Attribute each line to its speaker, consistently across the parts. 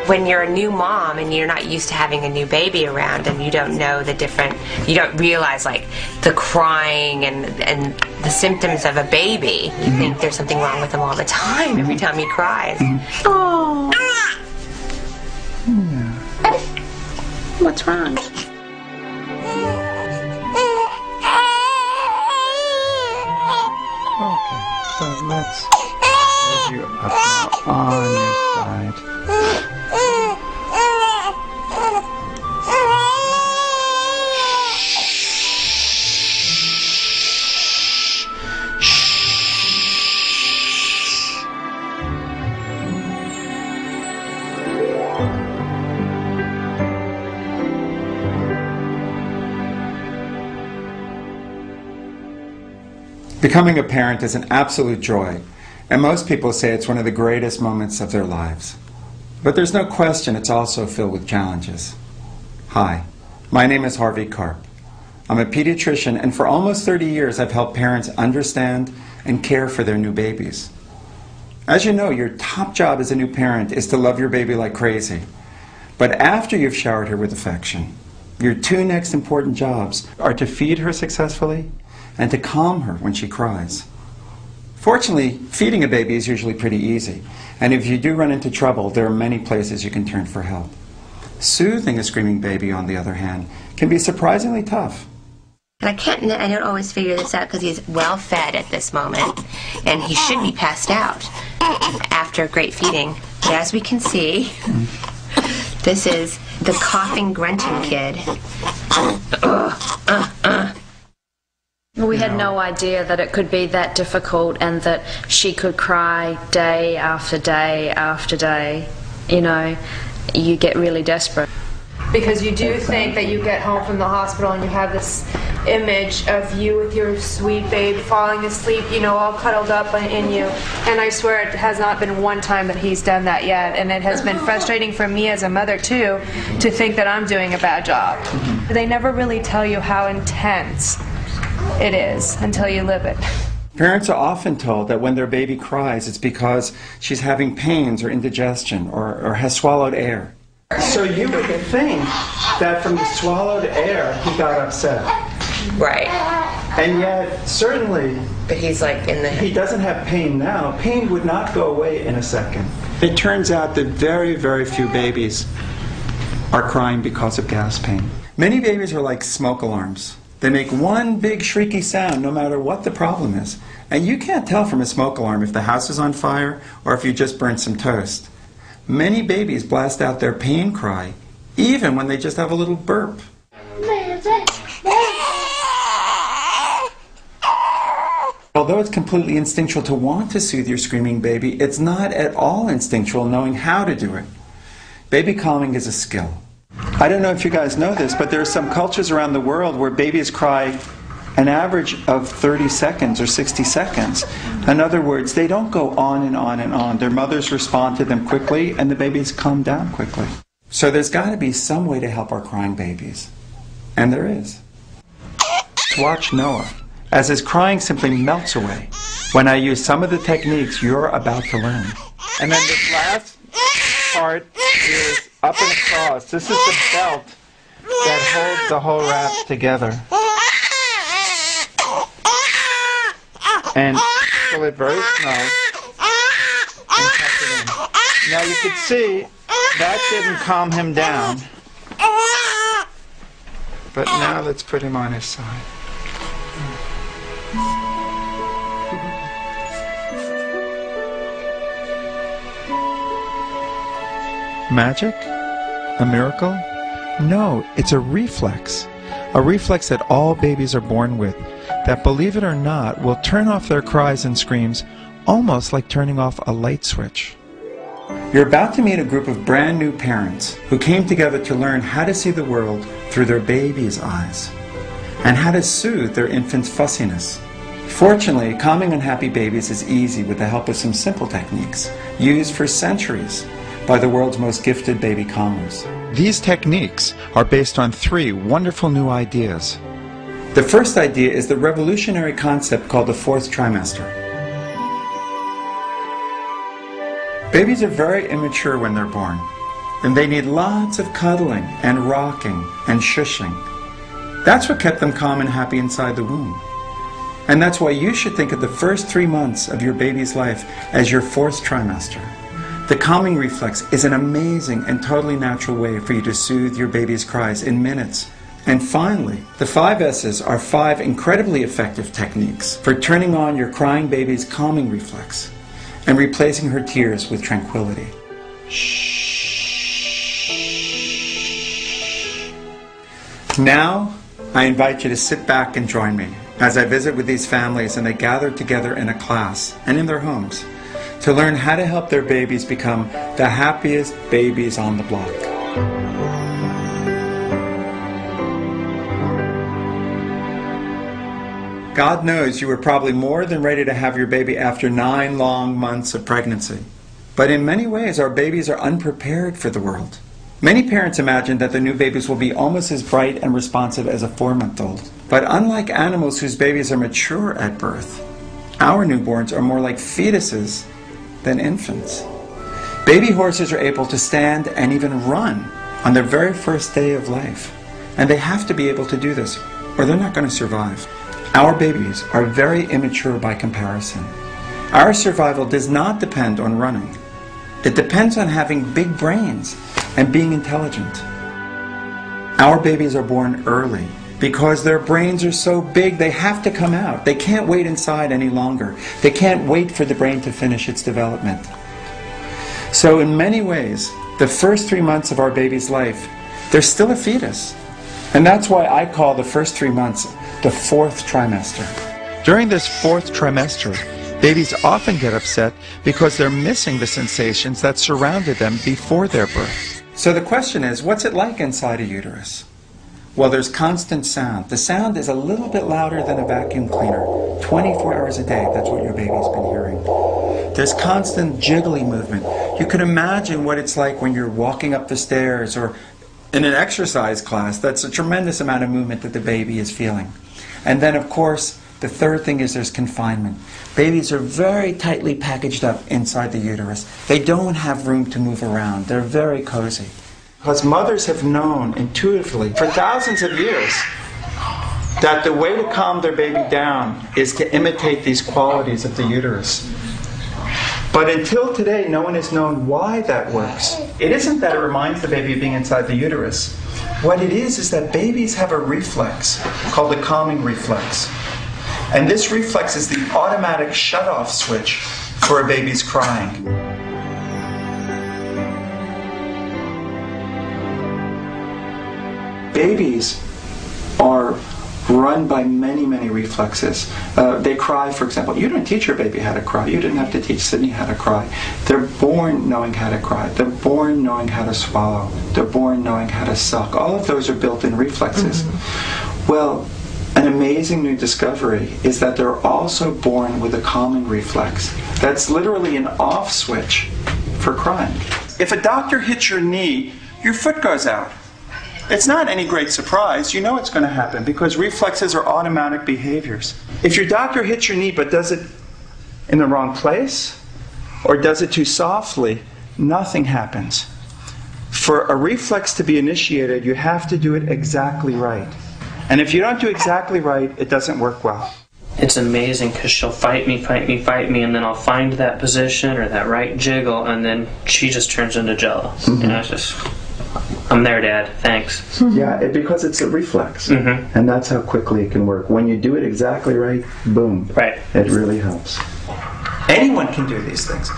Speaker 1: when you're a new mom and you're not used to having a new baby around and you don't know the different, you don't realize like the crying and the symptoms of a baby. You think there's something wrong with him all the time every time he cries.
Speaker 2: Oh. Yeah. What's wrong?
Speaker 3: Okay, so let's move you up now on your side. Becoming a parent is an absolute joy, and most people say it's one of the greatest moments of their lives. But there's no question it's also filled with challenges. Hi, my name is Harvey Karp. I'm a pediatrician, and for almost 30 years I've helped parents understand and care for their new babies. As you know, your top job as a new parent is to love your baby like crazy. But after you've showered her with affection, your two next important jobs are to feed her successfully and to calm her when she cries. Fortunately, feeding a baby is usually pretty easy, and if you do run into trouble, there are many places you can turn for help. Soothing a screaming baby, on the other hand, can be surprisingly tough.
Speaker 1: And I don't always figure this out because he's well fed at this moment, and he should be passed out after great feeding. But as we can see, this is the coughing, grunting kid.
Speaker 4: We had no idea that it could be that difficult and that she could cry day after day after day. You know, you get really desperate.
Speaker 5: Because you do think that you get home from the hospital and you have this image of you with your sweet babe falling asleep, you know, all cuddled up in you. And I swear it has not been one time that he's done that yet. And it has been frustrating for me as a mother, too, to think that I'm doing a bad job. They never really tell you how intense it is until you live it.
Speaker 3: Parents are often told that when their baby cries, it's because she's having pains or indigestion or has swallowed air. So you would think that from the swallowed air, he got upset.
Speaker 1: Right.
Speaker 3: And yet, certainly,
Speaker 1: But he's like in the...
Speaker 3: he doesn't have pain now. Pain would not go away in a second. It turns out that very, very few babies are crying because of gas pain. Many babies are like smoke alarms. They make one big shrieky sound no matter what the problem is. And you can't tell from a smoke alarm if the house is on fire or if you just burned some toast. Many babies blast out their pain cry even when they just have a little burp. Although it's completely instinctual to want to soothe your screaming baby, it's not at all instinctual knowing how to do it. Baby calming is a skill. I don't know if you guys know this, but there are some cultures around the world where babies cry an average of 30 seconds or 60 seconds. In other words, they don't go on and on and on. Their mothers respond to them quickly, and the babies calm down quickly. So there's got to be some way to help our crying babies. And there is. Watch Noah, as his crying simply melts away when I use some of the techniques you're about to learn. And then this last part is up and across. This is the belt that holds the whole wrap together. And pull it very slow and tuck it in. Now you can see that didn't calm him down. But now let's put him on his side. Magic? A miracle? No, it's a reflex. A reflex that all babies are born with, that, believe it or not, will turn off their cries and screams almost like turning off a light switch. You're about to meet a group of brand new parents who came together to learn how to see the world through their baby's eyes and how to soothe their infant's fussiness. Fortunately, calming unhappy babies is easy with the help of some simple techniques used for centuries by the world's most gifted baby calmers. These techniques are based on 3 wonderful new ideas. The first idea is the revolutionary concept called the 4th trimester. Babies are very immature when they're born. and they need lots of cuddling and rocking and shushing. That's what kept them calm and happy inside the womb. And that's why you should think of the first 3 months of your baby's life as your 4th trimester. The calming reflex is an amazing and totally natural way for you to soothe your baby's cries in minutes. And finally, the 5 S's are 5 incredibly effective techniques for turning on your crying baby's calming reflex and replacing her tears with tranquility. Now, I invite you to sit back and join me as I visit with these families and they gather together in a class and in their homes to learn how to help their babies become the happiest babies on the block. God knows you were probably more than ready to have your baby after 9 long months of pregnancy. But in many ways, our babies are unprepared for the world. Many parents imagine that the new babies will be almost as bright and responsive as a 4-month-old. But unlike animals whose babies are mature at birth, our newborns are more like fetuses than infants. Baby horses are able to stand and even run on their very first day of life. And they have to be able to do this, or they're not going to survive. Our babies are very immature by comparison. Our survival does not depend on running. It depends on having big brains and being intelligent. Our babies are born early because their brains are so big they have to come out. They can't wait inside any longer. They can't wait for the brain to finish its development. So in many ways, the first 3 months of our baby's life, they're still a fetus. And that's why I call the first 3 months the 4th trimester. During this 4th trimester, babies often get upset because they're missing the sensations that surrounded them before their birth. So the question is, what's it like inside a uterus? Well, there's constant sound. The sound is a little bit louder than a vacuum cleaner. 24 hours a day, that's what your baby's been hearing. There's constant jiggly movement. You can imagine what it's like when you're walking up the stairs or in an exercise class. That's a tremendous amount of movement that the baby is feeling. And then, of course, the third thing is there's confinement. Babies are very tightly packaged up inside the uterus. They don't have room to move around. They're very cozy. Because mothers have known intuitively for thousands of years that the way to calm their baby down is to imitate these qualities of the uterus. But until today, no one has known why that works. It isn't that it reminds the baby of being inside the uterus. What it is that babies have a reflex called the calming reflex. And this reflex is the automatic shut-off switch for a baby's crying. Babies are run by many, many reflexes. They cry, for example. You don't teach your baby how to cry. You didn't have to teach Sydney how to cry. They're born knowing how to cry. They're born knowing how to swallow. They're born knowing how to suck. All of those are built-in reflexes. Mm-hmm. Well, an amazing new discovery is that they're also born with a calming reflex. That's literally an off switch for crying. If a doctor hits your knee, your foot goes out. It's not any great surprise. You know it's going to happen because reflexes are automatic behaviors. If your doctor hits your knee but does it in the wrong place or does it too softly, nothing happens. For a reflex to be initiated, you have to do it exactly right. And if you don't do exactly right, it doesn't work well.
Speaker 6: It's amazing because she'll fight me, and then I'll find that position or that right jiggle, and then she just turns into jello. Mm-hmm. You know, I'm there, Dad. Thanks.
Speaker 3: Yeah, because it's a reflex. Mm-hmm. And that's how quickly it can work. When you do it exactly right, boom. Right. It really helps. Anyone can do these things.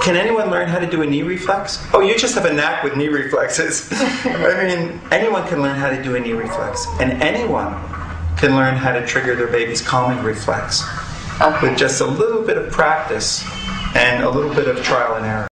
Speaker 3: Can anyone learn how to do a knee reflex? Oh, you just have a knack with knee reflexes. I mean, anyone can learn how to do a knee reflex. And anyone can learn how to trigger their baby's calming reflex with just a little bit of practice and a little bit of trial and error.